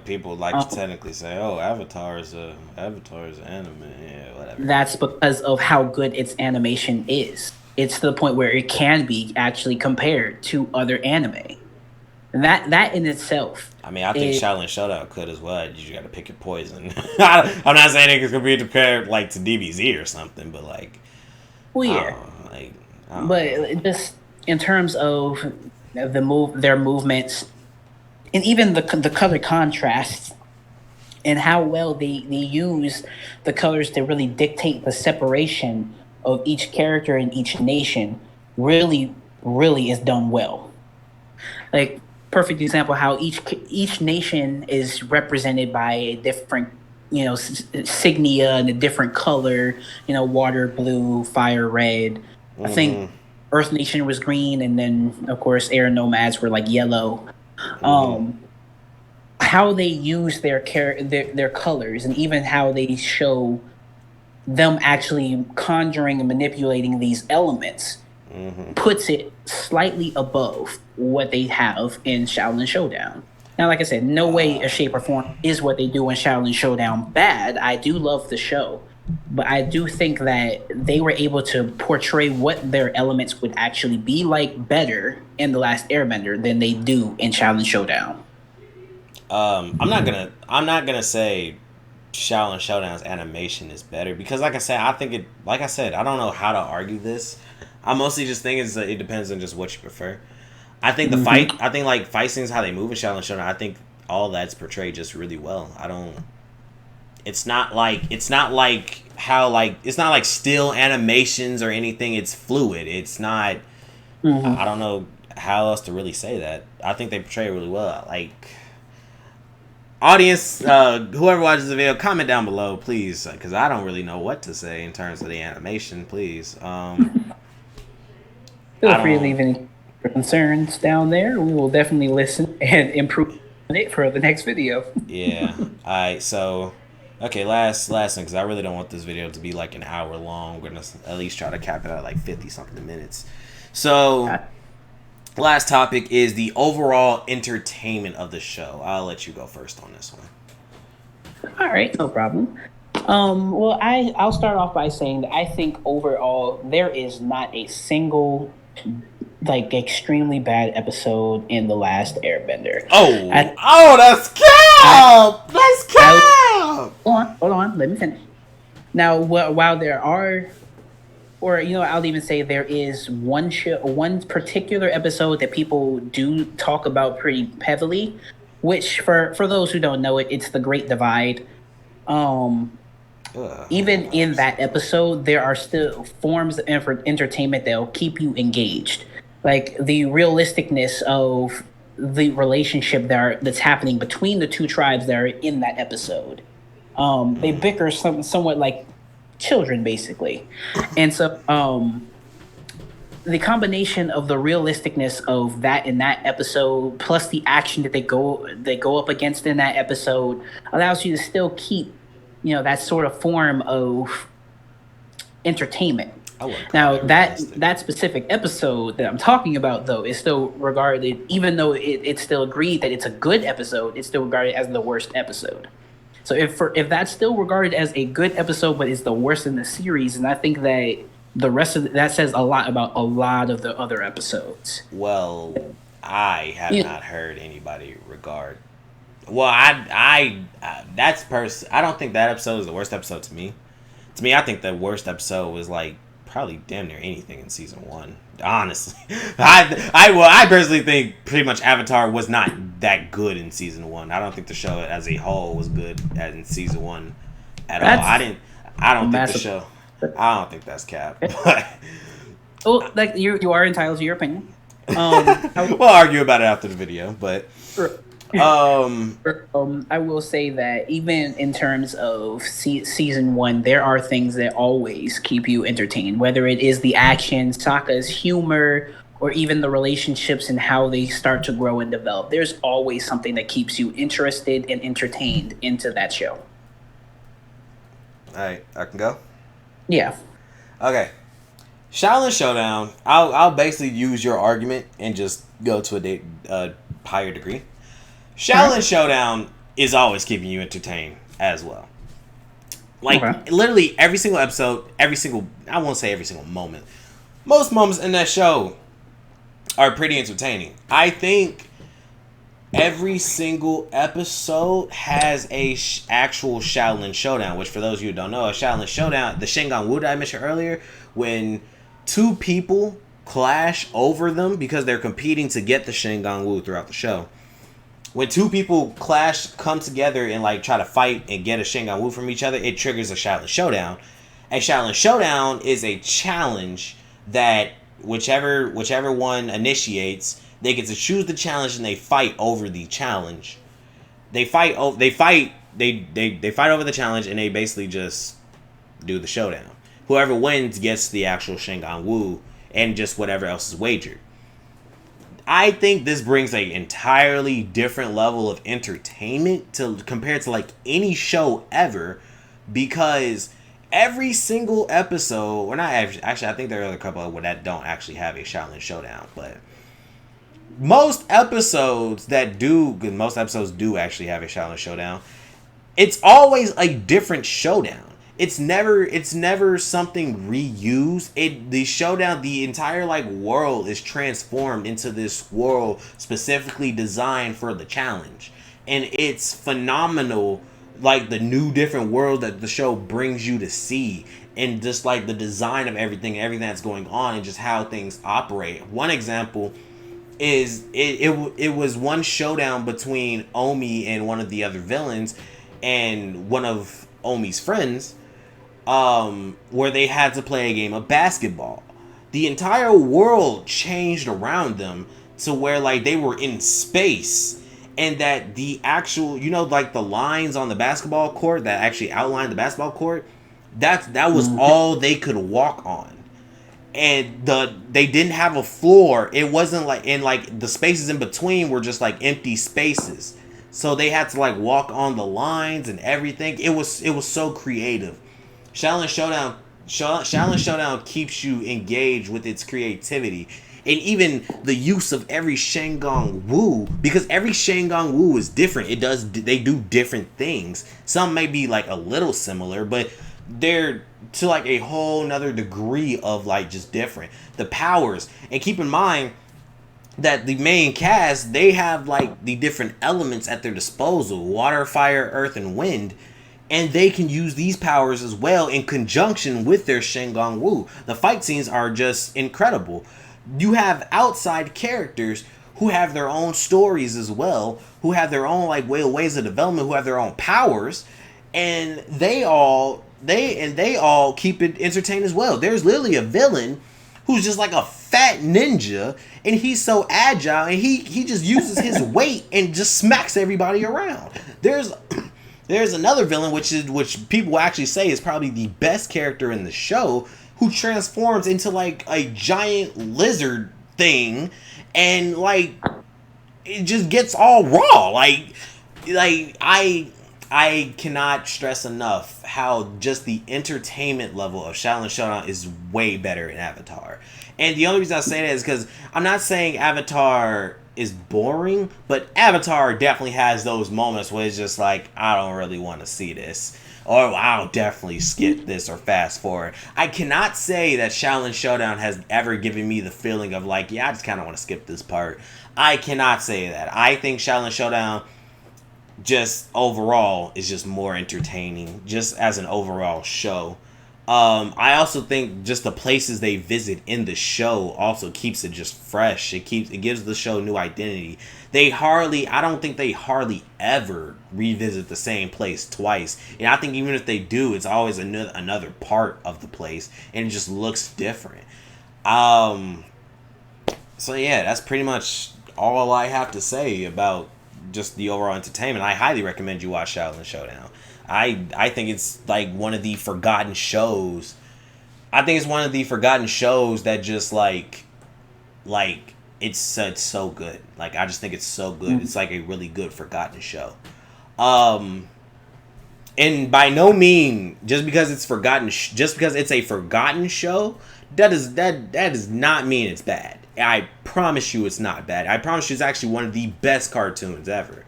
S1: People like to technically say, "Oh, Avatar is anime." Yeah, whatever.
S2: That's because of how good its animation is. It's to the point where it can be actually compared to other anime. And that in itself.
S1: I think Shaolin Showdown could as well. You just got to pick your poison. I'm not saying it's gonna be compared like to DBZ or something, but like,
S2: but just in terms of their movements, and even the color contrasts, and how well they use the colors to really dictate the separation of each character in each nation, really is done well. Like perfect example how each nation is represented by a different signia and a different color, water blue, fire red. I think Earth Nation was green, and then of course Air Nomads were like yellow. How they use their colors, and even how they show them actually conjuring and manipulating these elements puts it slightly above what they have in Shaolin Showdown. Now, like I said, no way, or shape, or form is what they do in Shaolin Showdown bad. I do love the show, but I do think that they were able to portray what their elements would actually be like better in The Last Airbender than they do in Shaolin Showdown.
S1: I'm not gonna say Shaolin Showdown's animation is better because, like I said, I don't know how to argue this. I mostly just think it depends on just what you prefer. I think the fight scenes, how they move in Shaolin Showdown, all that's portrayed just really well. I don't. It's not like how like it's not like still animations or anything. It's fluid. It's not. I
S2: Hmm.
S1: don't know how else to really say that. I think they portray it really well. Like audience, whoever watches the video, comment down below, please, because I don't really know what to say in terms of the animation. Please,
S2: Feel
S1: I
S2: free to
S1: don't.
S2: leave any concerns down there. We will definitely listen and improve on it for the next video.
S1: Yeah. I so. Okay, last thing, because I really don't want this video to be like an hour long. We're gonna at least try to cap it at like 50 something minutes. So, last topic is the overall entertainment of the show. I'll let you go first on this one.
S2: All right, no problem. Well, I'll start off by saying that I think overall there is not a single like extremely bad episode in the last Airbender.
S1: Oh,
S2: I
S1: oh, that's
S2: I
S1: cap! That's
S2: I
S1: cap!
S2: hold on, let me finish. Now, while there are, or I'll even say there is one particular episode that people do talk about pretty heavily, which for those who don't know it, it's the Great Divide. Um, Even
S1: Hold on a
S2: in that
S1: second.
S2: episode, there are still forms of entertainment that will keep you engaged, like the realisticness of the relationship that's happening between the two tribes that are in that episode. They bicker somewhat like children, basically, and so the combination of the realisticness of that in that episode, plus the action that they go up against in that episode, allows you to still keep that sort of form of entertainment.
S1: I wouldn't call
S2: Now
S1: that realistic.
S2: that specific episode that I'm talking about, though, is still regarded, even though it's still agreed that it's a good episode, it's still regarded as the worst episode. So if that's still regarded as a good episode, but is the worst in the series, and I think that the rest of that says a lot about a lot of the other episodes.
S1: Well, I have
S2: Yeah,
S1: not heard anybody regard. Well, that's I don't think that episode is the worst episode to me. To me, I think the worst episode was like probably damn near anything in season one. Honestly, I personally think pretty much Avatar was not that good in season one. I don't think the show as a whole was good in season one at all.
S2: that's
S1: I
S2: a
S1: don't think the
S2: massive.
S1: show. I don't think that's cap. But
S2: Oh, like you are entitled to your opinion. I,
S1: we'll argue about it after the video. But um,
S2: I will say that even in terms of season one, there are things that always keep you entertained, whether it is the action, Sokka's humor, or even the relationships and how they start to grow and develop. There's always something that keeps you interested and entertained into that show.
S1: all right, I can go.
S2: Yeah.
S1: Okay, Shaolin Showdown. I'll basically use your argument and just go to a higher degree.
S2: All right.
S1: Shaolin Showdown is always keeping you entertained as well.
S2: Okay.
S1: Like literally every single episode, every single I won't say every single moment. Most moments in that show are pretty entertaining. I think every single episode has a actual Shaolin Showdown, which for those of you who don't know, a Shaolin Showdown, the Shingon Wu that I mentioned earlier, when two people clash over them because they're competing to get the Shingon Wu throughout the show. When two people clash, come together and like try to fight and get a Shingon Wu from each other, it triggers a Shaolin Showdown. A Shaolin Showdown is a challenge that whichever one initiates, they get to choose the challenge and they fight over the challenge. They fight over the challenge and they basically just do the showdown. Whoever wins gets the actual Shingon Wu and just whatever else is wagered. I think this brings an entirely different level of entertainment to compared to like any show ever, because every single episode, or not actually, I think there are a couple that don't actually have a Shaolin Showdown, but most episodes that do, because most episodes do actually have a Shaolin Showdown, it's always a different showdown. It's never something reused. The showdown, the entire like world is transformed into this world specifically designed for the challenge. And it's phenomenal, like the new different world that the show brings you to see, and just like the design of everything that's going on and just how things operate. One example it was one showdown between Omi and one of the other villains, and one of Omi's friends, where they had to play a game of basketball. The entire world changed around them to where like they were in space, and that the actual, like the lines on the basketball court that actually outlined the basketball court, that was all they could walk on. And they didn't have a floor. It wasn't like, and like the spaces in between were just like empty spaces. So they had to like walk on the lines and everything. It was so creative. Shaolin Showdown keeps you engaged with its creativity. And even the use of every Shengon Wu, because every Shengon Wu is different. They do different things. Some may be like a little similar, but they're to like a whole nother degree of like just different. The powers, and keep in mind that the main cast, they have like the different elements at their disposal: water, fire, earth, and wind. And they can use these powers as well in conjunction with their Shengon Wu. The fight scenes are just incredible. You have outside characters who have their own stories as well, who have their own like ways of development, who have their own powers, and they all keep it entertained as well. There's literally a villain who's just like a fat ninja, and he's so agile, and he just uses his weight and just smacks everybody around. There's another villain which people actually say is probably the best character in the show, who transforms into like a giant lizard thing, and like it just gets all raw. Like I cannot stress enough how just the entertainment level of Shaolin Showdown is way better in Avatar. And the only reason I say that is because I'm not saying Avatar is boring, but Avatar definitely has those moments where it's just like, I don't really want to see this, or I'll definitely skip this or fast forward. I cannot say that Shaolin Showdown has ever given me the feeling of like, yeah, I just kind of want to skip this part. I cannot say that. I think Shaolin Showdown just overall is just more entertaining, just as an overall show. I also think just the places they visit in the show also keeps it just fresh. It gives the show new identity. I don't think they hardly ever revisit the same place twice. And I think even if they do, it's always another part of the place, and it just looks different. So yeah, that's pretty much all I have to say about just the overall entertainment. I highly recommend you watch Shaolin Showdown. I think it's like one of the forgotten shows. I think it's one of the forgotten shows that just like it's so good. Like I just think it's so good. It's like a really good forgotten show. And by no mean just because it's forgotten, just because it's a forgotten show, that does not mean it's bad. I promise you, it's not bad. I promise you, it's actually one of the best cartoons ever.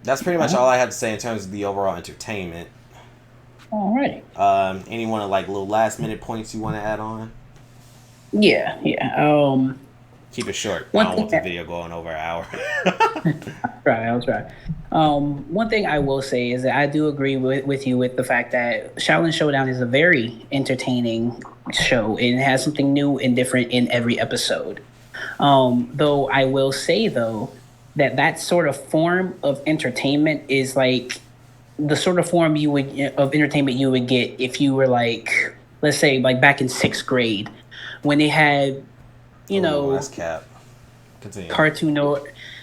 S1: That's pretty much all I had to say in terms of the overall entertainment.
S2: Alright.
S1: Any one of like little last minute points you want to add on?
S2: Yeah.
S1: Keep it short. I don't want the video going over an hour.
S2: I'll try. One thing I will say is that I do agree with you with the fact that Shaolin Showdown is a very entertaining show. It has something new and different in every episode. Though I will say though that sort of form of entertainment is like the sort of form of entertainment you would get if you were like, let's say like back in 6th grade when they had,
S1: last cap. Continue.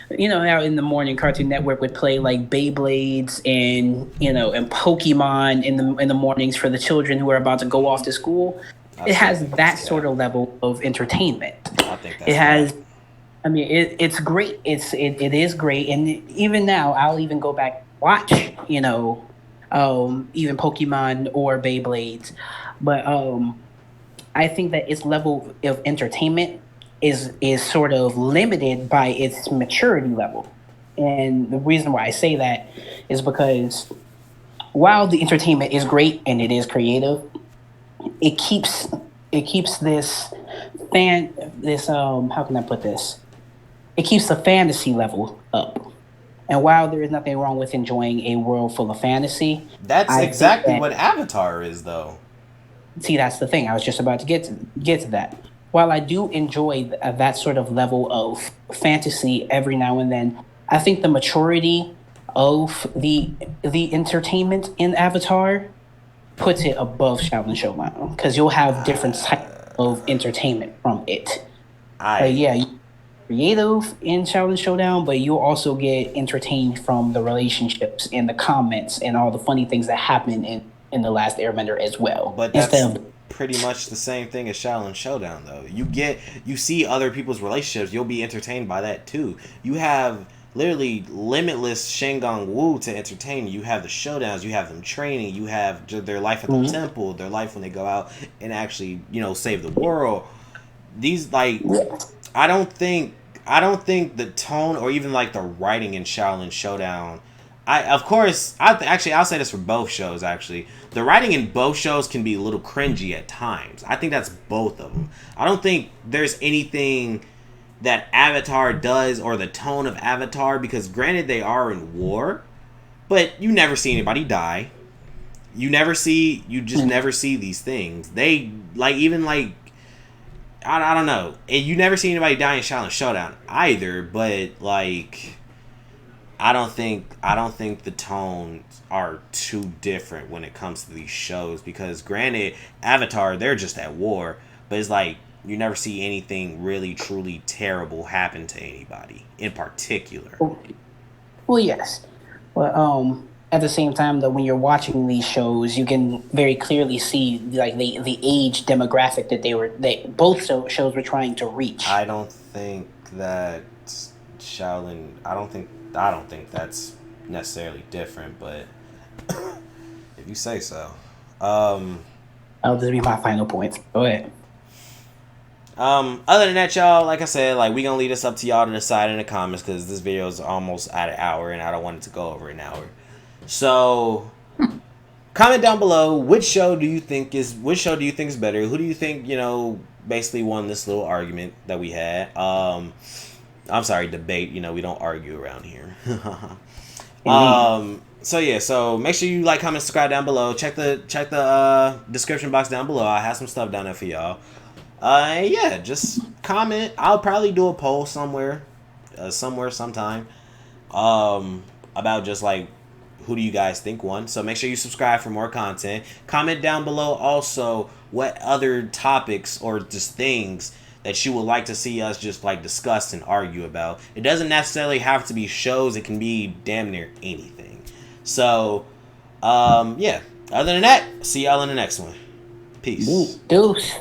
S2: Now in the morning, Cartoon Network would play like Beyblades and and Pokemon in the mornings for the children who are about to go off to school. It has that sort of level of entertainment.
S1: I think that's
S2: it has. Right. I mean, it's great. It is great, and even now, I'll even go back and watch even Pokemon or Beyblades, but I think that its level of entertainment is sort of limited by its maturity level. And the reason why I say that is because while the entertainment is great and it is creative, it keeps this how can I put this? It keeps the fantasy level up. And while there is nothing wrong with enjoying a world full of fantasy,
S1: that's exactly what Avatar is, though.
S2: See, that's the thing. I was just about to get to that. while I do enjoy that sort of level of fantasy every now and then, I think the maturity of the entertainment in Avatar puts it above Shaolin Showdown because you'll have different types of entertainment from it.
S1: I
S2: Yeah, you creative in Shaolin Showdown, but you'll also get entertained from the relationships and the comments and all the funny things that happen in the Last Airbender as well.
S1: But that's
S2: Instead of
S1: pretty much the same thing as Shaolin Showdown, though. You see other people's relationships, you'll be entertained by that too. You have literally limitless Shengon Wu to entertain. You have the showdowns, you have them training, you have their life at the
S2: Mhm.
S1: temple, their life when they go out and actually, save the world. These
S2: Yeah.
S1: I don't think I don't think the tone or even like the writing in Shaolin Showdown. I of course actually I'll say this for both shows. Actually, the writing in both shows can be a little cringy at times. I think that's both of them. I don't think there's anything that Avatar does or the tone of Avatar, because granted they are in war, but you never see anybody die. You just never see these things. They like even like I don't know. And you never see anybody die in Shaolin Showdown either, but like I don't think the tones are too different when it comes to these shows, because granted Avatar they're just at war, but it's like you never see anything really truly terrible happen to anybody in particular.
S2: Well, yes. But at the same time, though, when you're watching these shows, you can very clearly see like the age demographic that they both shows were trying to reach.
S1: I don't think that Shaolin I don't think that's necessarily different, but if you say so. Um
S2: That'll just be my final points. Go ahead.
S1: Other than that, y'all, like I said, like we gonna leave this up to y'all to decide in the comments, because this video is almost at an hour and I don't want it to go over an hour. So comment down below which show do you think is better? Who do you think, basically won this little argument that we had? I'm sorry, debate, we don't argue around here.
S2: Indeed.
S1: So yeah, so make sure you like, comment, subscribe down below. Check the description box down below. I have some stuff down there for y'all. Yeah, just comment. I'll probably do a poll somewhere, sometime, about just like who do you guys think won. So make sure you subscribe for more content. Comment down below also what other topics or just things that you would like to see us just like discuss and argue about. It doesn't necessarily have to be shows. It can be damn near anything. So, yeah. Other than that, see y'all in the next one. Peace.
S2: Deuce.